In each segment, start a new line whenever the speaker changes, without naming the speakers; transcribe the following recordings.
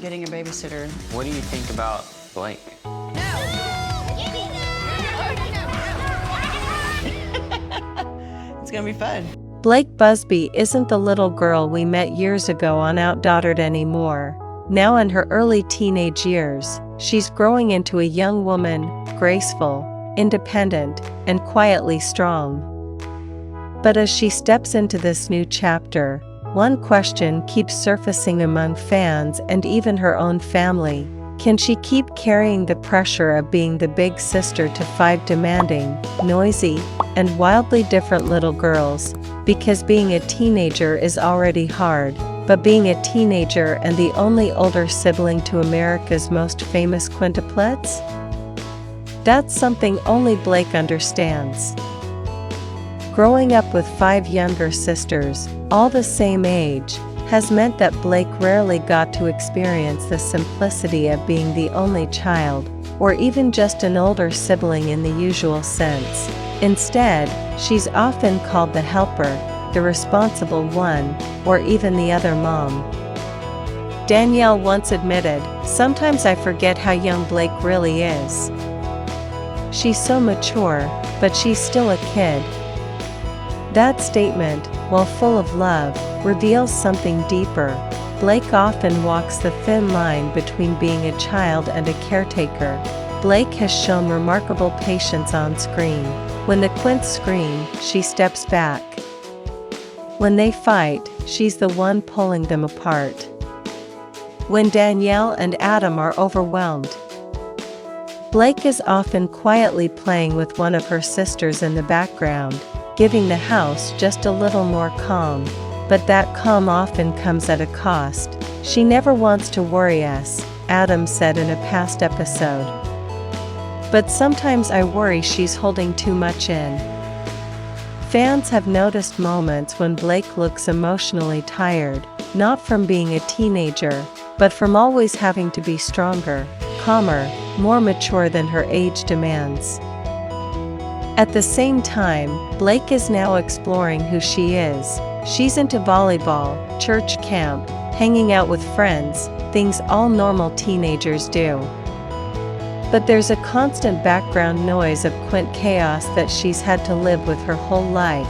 getting a babysitter.
What do you think about Blayke?
It's gonna be fun.
Blayke Busby isn't the little girl we met years ago on Outdaughtered anymore. Now in her early teenage years, she's growing into a young woman, graceful, independent, and quietly strong. But as she steps into this new chapter, one question keeps surfacing among fans and even her own family. Can she keep carrying the pressure of being the big sister to 5 demanding, noisy, and wildly different little girls? Because being a teenager is already hard, but being a teenager and the only older sibling to America's most famous quintuplets? That's something only Blayke understands. Growing up with 5 younger sisters, all the same age, has meant that Blayke rarely got to experience the simplicity of being the only child, or even just an older sibling in the usual sense. Instead, she's often called the helper, the responsible one, or even the other mom. Danielle once admitted, "Sometimes I forget how young Blayke really is. She's so mature, but she's still a kid." That statement, while full of love, reveals something deeper. Blayke often walks the thin line between being a child and a caretaker. Blayke has shown remarkable patience on screen. When the Quints scream, she steps back. When they fight, she's the one pulling them apart. When Danielle and Adam are overwhelmed, Blayke is often quietly playing with one of her sisters in the background, giving the house just a little more calm. But that calm often comes at a cost. "She never wants to worry us," Adam said in a past episode. "But sometimes I worry she's holding too much in." Fans have noticed moments when Blayke looks emotionally tired, not from being a teenager, but from always having to be stronger, calmer, more mature than her age demands. At the same time, Blayke is now exploring who she is. She's into volleyball, church camp, hanging out with friends, things all normal teenagers do. But there's a constant background noise of Quint chaos that she's had to live with her whole life.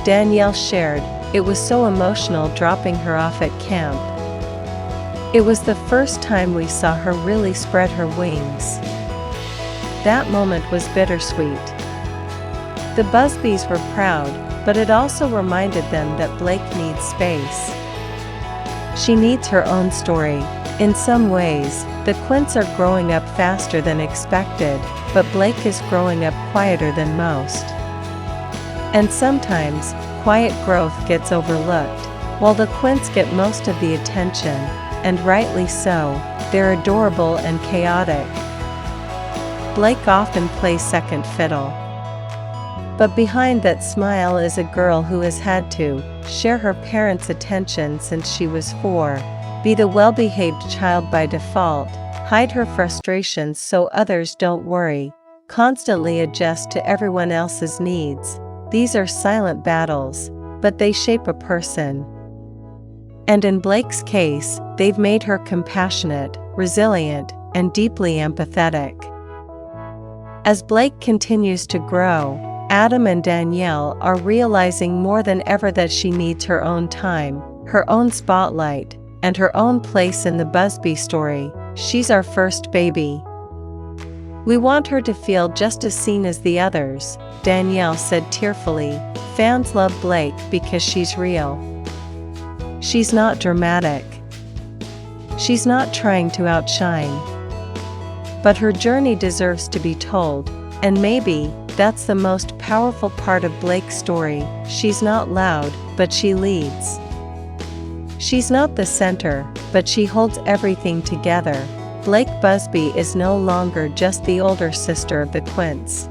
Danielle shared, "It was so emotional dropping her off at camp. It was the first time we saw her really spread her wings. That moment was bittersweet." The Busbys were proud, but it also reminded them that Blayke needs space. She needs her own story. In some ways, the Quints are growing up faster than expected, but Blayke is growing up quieter than most. And sometimes, quiet growth gets overlooked. While the Quints get most of the attention, and rightly so, they're adorable and chaotic. Blayke often plays second fiddle. But behind that smile is a girl who has had to share her parents' attention since she was 4, be the well-behaved child by default, hide her frustrations so others don't worry, constantly adjust to everyone else's needs. These are silent battles, but they shape a person. And in Blayke's case, they've made her compassionate, resilient, and deeply empathetic. As Blayke continues to grow, Adam and Danielle are realizing more than ever that she needs her own time, her own spotlight, and her own place in the Busby story. She's our first baby. "We want her to feel just as seen as the others," Danielle said tearfully. "Fans love Blayke because she's real. She's not dramatic. She's not trying to outshine. But her journey deserves to be told, and maybe that's the most powerful part of Blayke's story. She's not loud, but she leads. She's not the center, but she holds everything together." Blayke Busby is no longer just the older sister of the Quints.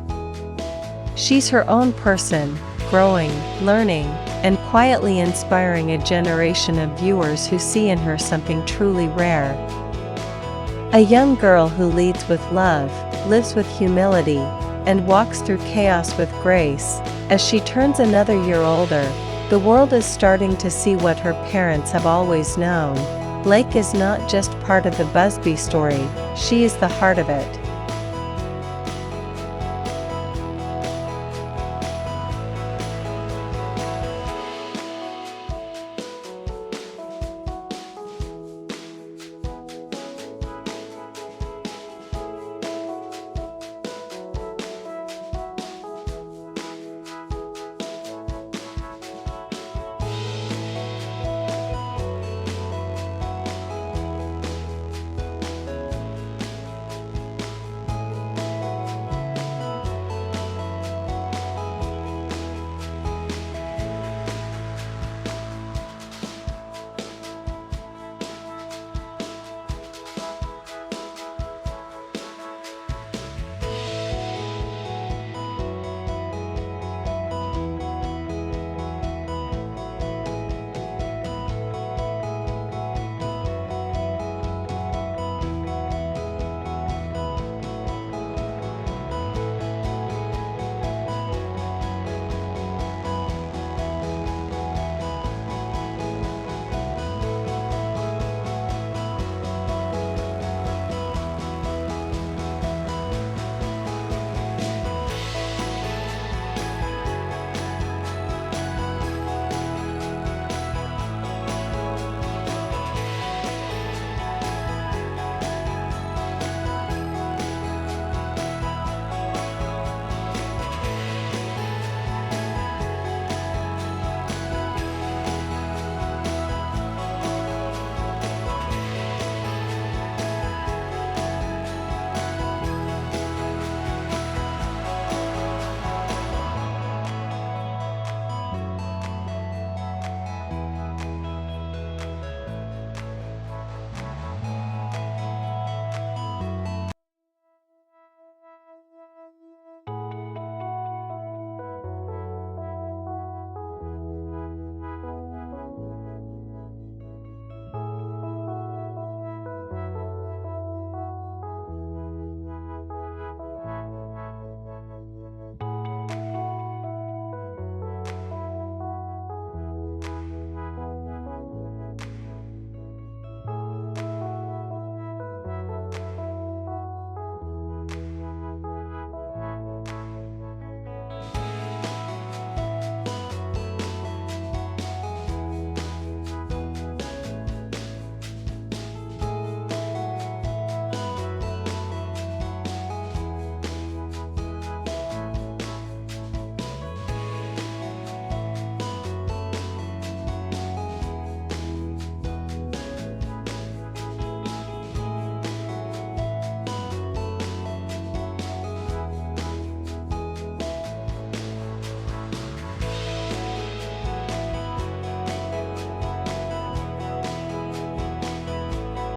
She's her own person, growing, learning, and quietly inspiring a generation of viewers who see in her something truly rare. A young girl who leads with love, lives with humility, and walks through chaos with grace. As she turns another year older, the world is starting to see what her parents have always known. Blayke is not just part of the Busby story, she is the heart of it.